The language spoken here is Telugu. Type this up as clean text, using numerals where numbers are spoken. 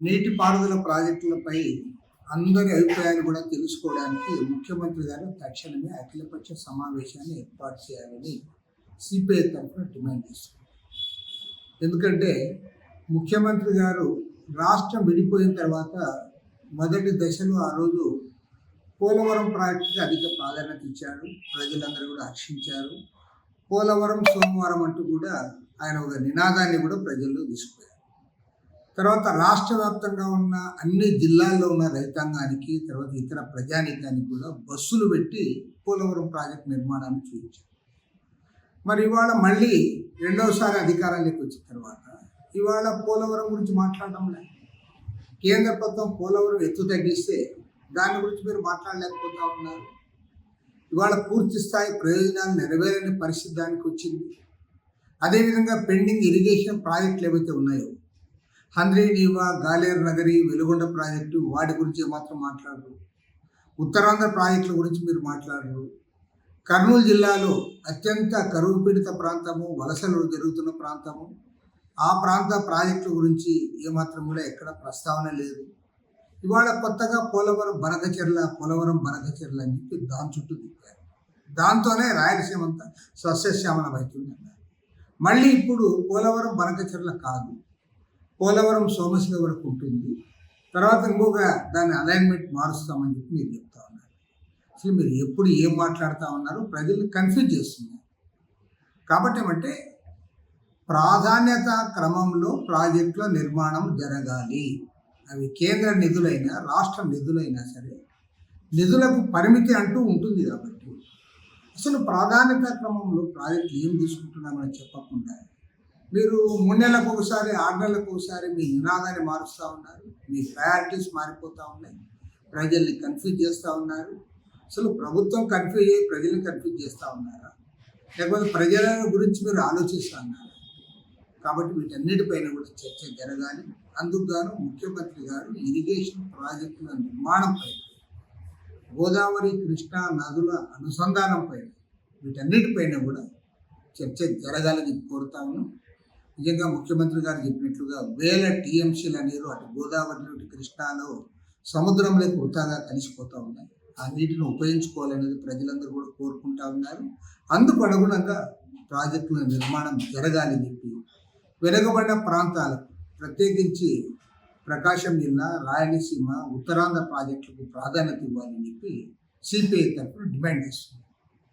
నీటిపారుదల ప్రాజెక్టులపై అందరి అభిప్రాయాలు కూడా తెలుసుకోవడానికి ముఖ్యమంత్రి గారు తక్షణమే అఖిలపక్ష సమావేశాన్ని ఏర్పాటు చేయాలని సిపిఐ తరఫున డిమాండ్ చేస్తున్నారు. ఎందుకంటే ముఖ్యమంత్రి గారు రాష్ట్రం విడిపోయిన తర్వాత మొదటి దశలో ఆ రోజు పోలవరం ప్రాజెక్టుకి అధిక ప్రాధాన్యత ఇచ్చారు. ప్రజలందరూ కూడా హర్షించారు. పోలవరం సోమవారం అంటూ కూడా ఆయన ఒక నినాదాన్ని కూడా ప్రజల్లో తీసుకుపోయారు. తర్వాత రాష్ట్ర వ్యాప్తంగా ఉన్న అన్ని జిల్లాల్లో ఉన్న రైతాంగానికి, తర్వాత ఇతర ప్రజానీకానికి కూడా బస్సులు పెట్టి పోలవరం ప్రాజెక్టు నిర్మాణాన్ని చూపించారు. మరి ఇవాళ మళ్ళీ రెండవసారి అధికారానికి వచ్చిన తర్వాత ఇవాళ పోలవరం గురించి మాట్లాడటం లేదు. కేంద్ర ప్రభుత్వం పోలవరం ఎత్తు తగ్గిస్తే దాని గురించి మీరు మాట్లాడలేకపోతా ఉన్నారు. ఇవాళ పూర్తి స్థాయి ప్రయోజనాలు నెరవేరని పరిస్థితి దానికి వచ్చింది. అదేవిధంగా పెండింగ్ ఇరిగేషన్ ప్రాజెక్టులు ఏవైతే ఉన్నాయో, హంద్రీ నీవా, గాలేరు నగరి, వెలుగొండ ప్రాజెక్టు, వాటి గురించి ఏమాత్రం మాట్లాడరు. ఉత్తరాంధ్ర ప్రాజెక్టుల గురించి మీరు మాట్లాడరు. కర్నూలు జిల్లాలో అత్యంత కరువు పీడిత ప్రాంతము, వలసలు జరుగుతున్న ప్రాంతము, ఆ ప్రాంత ప్రాజెక్టుల గురించి ఏమాత్రం కూడా ఎక్కడ ప్రస్తావన లేదు. ఇవాళ కొత్తగా పోలవరం బనకచెర్ల అని చెప్పి దాని చుట్టూ తిప్పారు. దాంతోనే రాయలసీమ అంతా సస్యశ్యామలం అవుతుందన్నారు. మళ్ళీ ఇప్పుడు పోలవరం బనకచెర్ల కాదు, పోలవరం సోమశిల వరకు ఉంటుంది. తర్వాత ఇంకొక దాని అలైన్మెంట్ మారుస్తామని చెప్పి మీరు చెప్తా ఉన్నారు. అసలు మీరు ఎప్పుడు ఏం మాట్లాడుతూ ఉన్నారు? ప్రజల్ని కన్ఫ్యూజ్ చేస్తున్నారు. కాబట్టి ఏమంటే ప్రాధాన్యత క్రమంలో ప్రాజెక్టుల నిర్మాణం జరగాలి. అవి కేంద్ర నిధులైనా రాష్ట్ర నిధులైనా సరే నిధులకు పరిమితి అంటూ ఉంటుంది. కాబట్టి అసలు ప్రాధాన్యత క్రమంలో ప్రాజెక్టులు ఏం తీసుకుంటున్నామని చెప్పకుండా మీరు 3 నెలలకు ఒకసారి, 6 నెలలకు ఒకసారి మీ నినాదాన్ని మారుస్తూ ఉన్నారు. మీ ప్రయారిటీస్ మారిపోతూ ఉన్నాయి. ప్రజల్ని కన్ఫ్యూజ్ చేస్తూ ఉన్నారు. అసలు ప్రభుత్వం కన్ఫ్యూజ్ అయ్యి ప్రజల్ని కన్ఫ్యూజ్ చేస్తూ ఉన్నారా, లేకపోతే ప్రజల గురించి మీరు ఆలోచిస్తూ ఉన్నారా? కాబట్టి వీటన్నిటిపైన కూడా చర్చ జరగాలి. అందుకు గాను ముఖ్యమంత్రి గారు ఇరిగేషన్ ప్రాజెక్టుల నిర్మాణంపై, గోదావరి కృష్ణా నదుల అనుసంధానంపై, వీటన్నిటిపైన కూడా చర్చ జరగాలని కోరుతా ఉన్నాం. నిజంగా ముఖ్యమంత్రి గారు చెప్పినట్లుగా వేల టీఎంసీల నీరు అటు గోదావరి నుండి కృష్ణాలో సముద్రంలోకి వృతాగా కలిసిపోతూ ఉన్నాయి. ఆ నీటిని ఉపయోగించుకోవాలనేది ప్రజలందరూ కూడా కోరుకుంటా ఉన్నారు. అందుకు అనుగుణంగా ప్రాజెక్టుల నిర్మాణం జరగాలని చెప్పి వెనుకబడిన ప్రాంతాలకు, ప్రత్యేకించి ప్రకాశం జిల్లా, రాయలసీమ, ఉత్తరాంధ్ర ప్రాజెక్టులకు ప్రాధాన్యత ఇవ్వాలని చెప్పి సిపిఐ తరఫున డిమాండ్ చేస్తుంది.